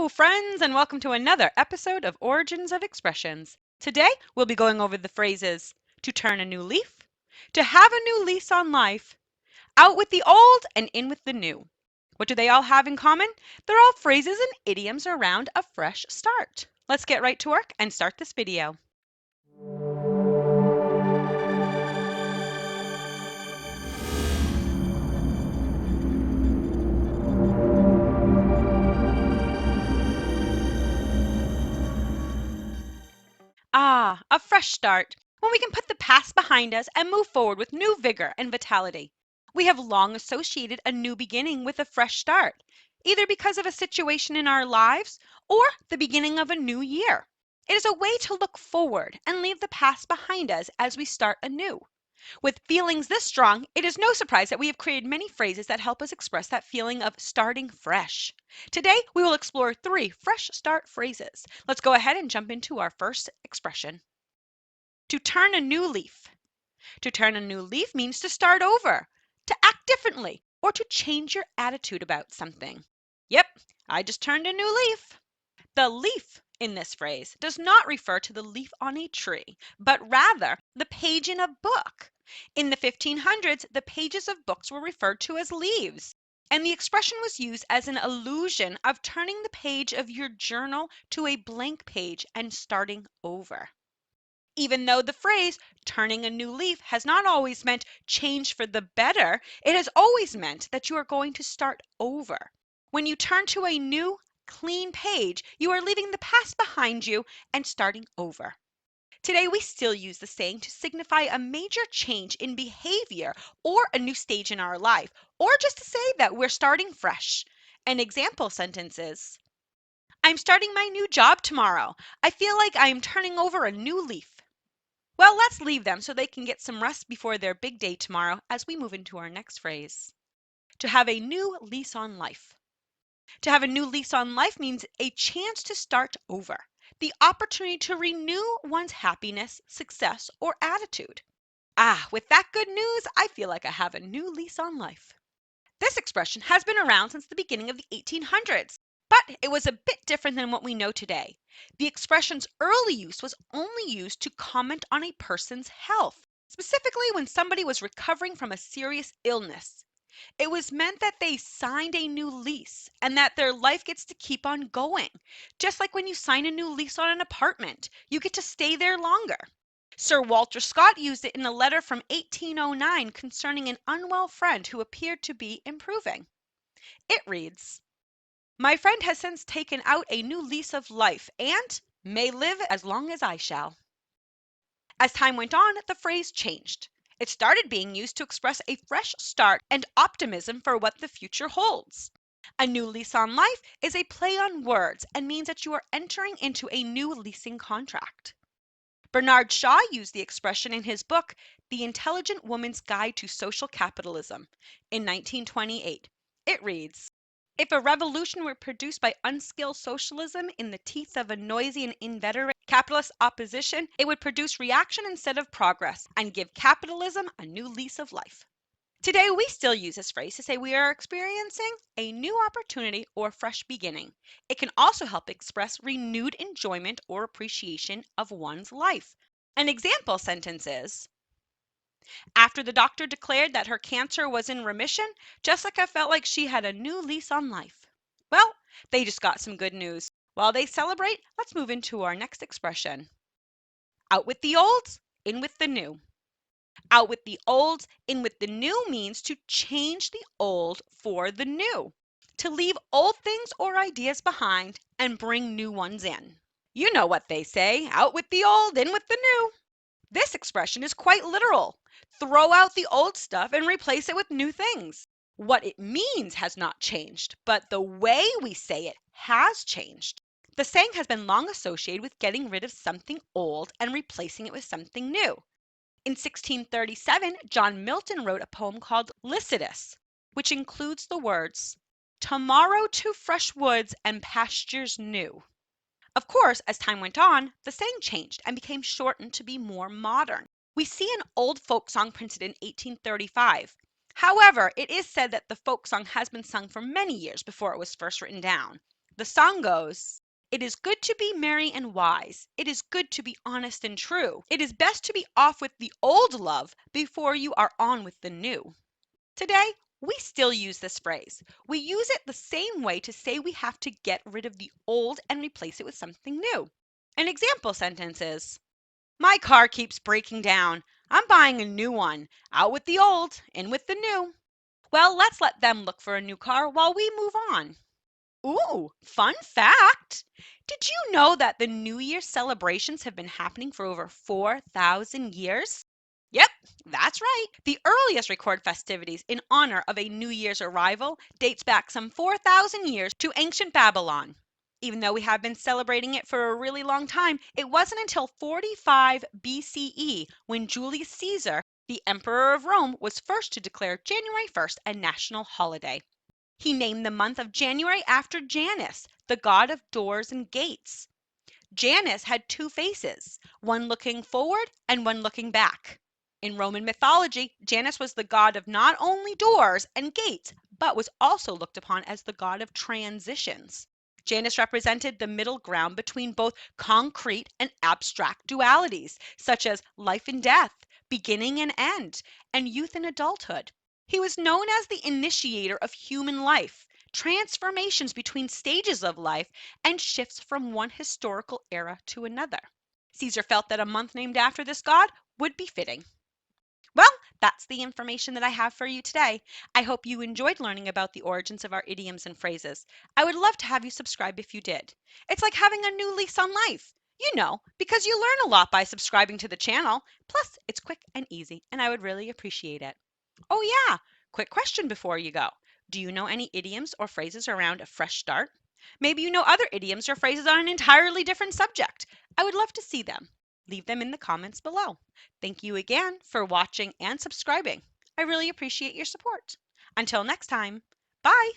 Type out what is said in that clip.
Hello, friends, and welcome to another episode of Origins of Expressions. Today, we'll be going over the phrases to turn a new leaf, to have a new lease on life, out with the old and in with the new. What do they all have in common? They're all phrases and idioms around a fresh start. Let's get right to work and start this video. Ah, a fresh start, when we can put the past behind us and move forward with new vigor and vitality. We have long associated a new beginning with a fresh start, either because of a situation in our lives or the beginning of a new year. It is a way to look forward and leave the past behind us as we start anew. With feelings this strong, it is no surprise that we have created many phrases that help us express that feeling of starting fresh. Today, we will explore 3 fresh start phrases. Let's go ahead and jump into our first expression. To turn a new leaf. To turn a new leaf means to start over, to act differently, or to change your attitude about something. Yep, I just turned a new leaf. The leaf in this phrase does not refer to the leaf on a tree, but rather the page in a book. In the 1500s, the pages of books were referred to as leaves, and the expression was used as an allusion of turning the page of your journal to a blank page and starting over. Even though the phrase turning a new leaf has not always meant change for the better, it has always meant that you are going to start over. When you turn to a new, clean page, you are leaving the past behind you and starting over. Today, we still use the saying to signify a major change in behavior or a new stage in our life, or just to say that we're starting fresh. An example sentence is, I'm starting my new job tomorrow. I feel like I am turning over a new leaf. Well, let's leave them so they can get some rest before their big day tomorrow as we move into our next phrase. To have a new lease on life. To have a new lease on life means a chance to start over, the opportunity to renew one's happiness, success, or attitude. Ah, with that good news, I feel like I have a new lease on life. This expression has been around since the beginning of the 1800s, but it was a bit different than what we know today. The expression's early use was only used to comment on a person's health, specifically when somebody was recovering from a serious illness. It was meant that they signed a new lease and that their life gets to keep on going. Just like when you sign a new lease on an apartment, you get to stay there longer. Sir Walter Scott used it in a letter from 1809 concerning an unwell friend who appeared to be improving. It reads, My friend has since taken out a new lease of life and may live as long as I shall. As time went on, the phrase changed. It started being used to express a fresh start and optimism for what the future holds. A new lease on life is a play on words and means that you are entering into a new leasing contract. Bernard Shaw used the expression in his book, The Intelligent Woman's Guide to Social Capitalism, in 1928. It reads, If a revolution were produced by unskilled socialism in the teeth of a noisy and inveterate capitalist opposition, it would produce reaction instead of progress and give capitalism a new lease of life. Today, we still use this phrase to say we are experiencing a new opportunity or fresh beginning. It can also help express renewed enjoyment or appreciation of one's life. An example sentence is, after the doctor declared that her cancer was in remission, Jessica felt like she had a new lease on life. Well, they just got some good news. While they celebrate, let's move into our next expression. Out with the old, in with the new. Out with the old, in with the new means to change the old for the new, to leave old things or ideas behind and bring new ones in. You know what they say, out with the old, in with the new. This expression is quite literal. Throw out the old stuff and replace it with new things. What it means has not changed, but the way we say it has changed. The saying has been long associated with getting rid of something old and replacing it with something new. In 1637, John Milton wrote a poem called Lycidas, which includes the words, Tomorrow to fresh woods and pastures new. Of course, as time went on, the saying changed and became shortened to be more modern. We see an old folk song printed in 1835. However, it is said that the folk song has been sung for many years before it was first written down. The song goes, "It is good to be merry and wise. It is good to be honest and true. It is best to be off with the old love before you are on with the new." Today, we still use this phrase. We use it the same way to say we have to get rid of the old and replace it with something new. An example sentence is, "My car keeps breaking down. I'm buying a new one. Out with the old, in with the new." Well, let's let them look for a new car while we move on. Ooh, fun fact! Did you know that the New Year celebrations have been happening for over 4,000 years? Yep, that's right. The earliest recorded festivities in honor of a New Year's arrival dates back some 4,000 years to ancient Babylon. Even though we have been celebrating it for a really long time, it wasn't until 45 BCE when Julius Caesar, the Emperor of Rome, was first to declare January 1st a national holiday. He named the month of January after Janus, the god of doors and gates. Janus had two faces, one looking forward and one looking back. In Roman mythology, Janus was the god of not only doors and gates, but was also looked upon as the god of transitions. Janus represented the middle ground between both concrete and abstract dualities, such as life and death, beginning and end, and youth and adulthood. He was known as the initiator of human life, transformations between stages of life, and shifts from one historical era to another. Caesar felt that a month named after this god would be fitting. Well, that's the information that I have for you today. I hope you enjoyed learning about the origins of our idioms and phrases. I would love to have you subscribe if you did. It's like having a new lease on life. You know, because you learn a lot by subscribing to the channel. Plus, it's quick and easy, and I would really appreciate it. Oh, yeah, quick question before you go. Do you know any idioms or phrases around a fresh start? Maybe you know other idioms or phrases on an entirely different subject. I would love to see them. Leave them in the comments below. Thank you again for watching and subscribing. I really appreciate your support. Until next time, bye!